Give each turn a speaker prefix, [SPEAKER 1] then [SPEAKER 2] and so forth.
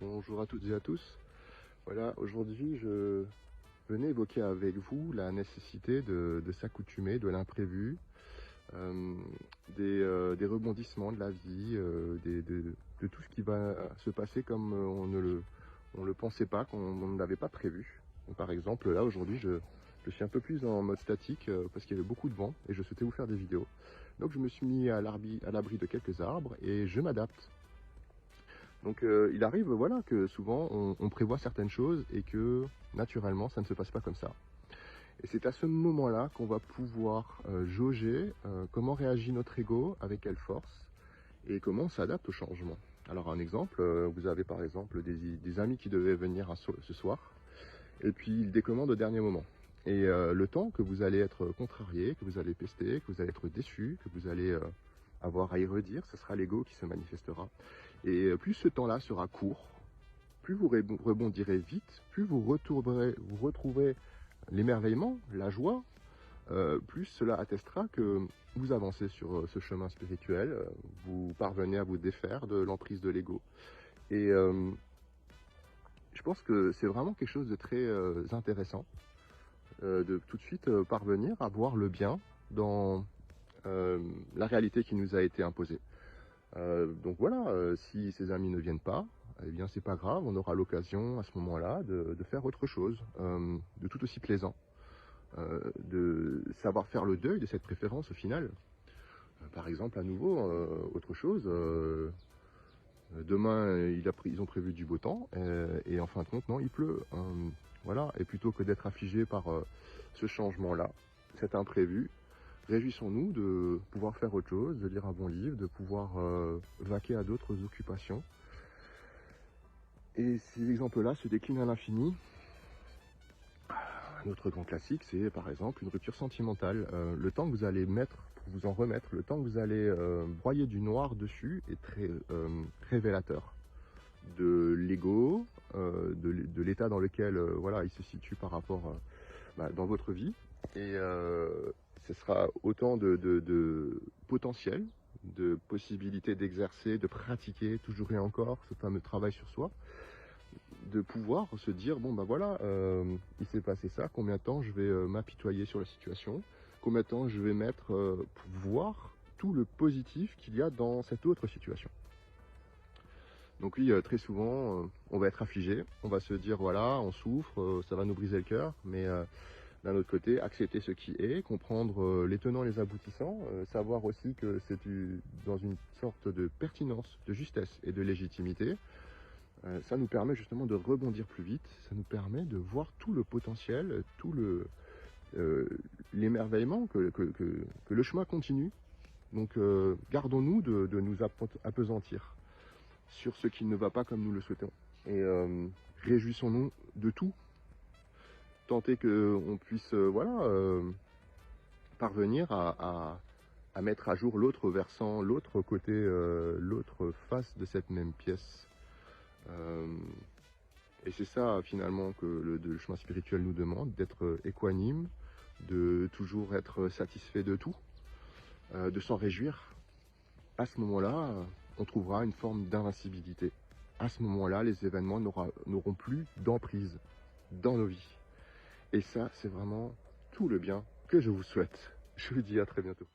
[SPEAKER 1] Bonjour à toutes et à tous. Voilà, aujourd'hui je venais évoquer avec vous la nécessité de s'accoutumer de l'imprévu, euh, des rebondissements de la vie, de tout ce qui va se passer comme on le pensait pas, qu'on n'avait pas prévu. Donc, par exemple, là aujourd'hui je suis un peu plus en mode statique parce qu'il y avait beaucoup de vent et je souhaitais vous faire des vidéos. Donc je me suis mis à l'abri de quelques arbres et je m'adapte. Donc il arrive voilà, que souvent on prévoit certaines choses et que naturellement ça ne se passe pas comme ça. Et c'est à ce moment-là qu'on va pouvoir jauger comment réagit notre ego, avec quelle force et comment on s'adapte au changement. Alors un exemple, vous avez par exemple des amis qui devaient venir ce soir et puis ils décommandent au dernier moment. Et le temps que vous allez être contrarié, que vous allez pester, que vous allez être déçu, que vous allez avoir à y redire, ce sera l'ego qui se manifestera. Et plus ce temps-là sera court, plus vous rebondirez vite, plus vous retrouverez l'émerveillement, la joie, plus cela attestera que vous avancez sur ce chemin spirituel, vous parvenez à vous défaire de l'emprise de l'ego. Et je pense que c'est vraiment quelque chose de très intéressant, de tout de suite parvenir à voir le bien dans la réalité qui nous a été imposée. Donc voilà, si ces amis ne viennent pas, eh bien c'est pas grave, on aura l'occasion à ce moment-là de faire autre chose, de tout aussi plaisant, de savoir faire le deuil de cette préférence au final. Par exemple, à nouveau, autre chose, demain ils ont prévu du beau temps, et en fin de compte non, il pleut. Voilà, et plutôt que d'être affligé par ce changement-là, cet imprévu, réjouissons-nous de pouvoir faire autre chose, de lire un bon livre, de pouvoir vaquer à d'autres occupations. Et ces exemples-là se déclinent à l'infini. Un autre grand classique, c'est par exemple une rupture sentimentale. Le temps que vous allez mettre pour vous en remettre, le temps que vous allez broyer du noir dessus est très révélateur de l'ego, de l'état dans lequel voilà, il se situe par rapport dans votre vie. Et ce sera autant de potentiel, de possibilités d'exercer, de pratiquer toujours et encore ce fameux travail sur soi, de pouvoir se dire, bon ben voilà, il s'est passé ça, combien de temps je vais m'apitoyer sur la situation, combien de temps je vais mettre pour voir tout le positif qu'il y a dans cette autre situation. Donc oui, très souvent, on va être affligé, on va se dire, voilà, on souffre, ça va nous briser le cœur, mais d'un autre côté, accepter ce qui est, comprendre les tenants et les aboutissants, savoir aussi que c'est dans une sorte de pertinence, de justesse et de légitimité. Ça nous permet justement de rebondir plus vite, ça nous permet de voir tout le potentiel, tout l'émerveillement, que le chemin continue. Donc gardons-nous de nous appesantir sur ce qui ne va pas comme nous le souhaitons. Et réjouissons-nous de tout, tenter qu'on puisse parvenir à mettre à jour l'autre versant, l'autre côté, l'autre face de cette même pièce. Et c'est ça finalement que le chemin spirituel nous demande, d'être équanime, de toujours être satisfait de tout, de s'en réjouir. À ce moment-là, on trouvera une forme d'invincibilité. À ce moment-là, les événements n'auront plus d'emprise dans nos vies. Et ça, c'est vraiment tout le bien que je vous souhaite. Je vous dis à très bientôt.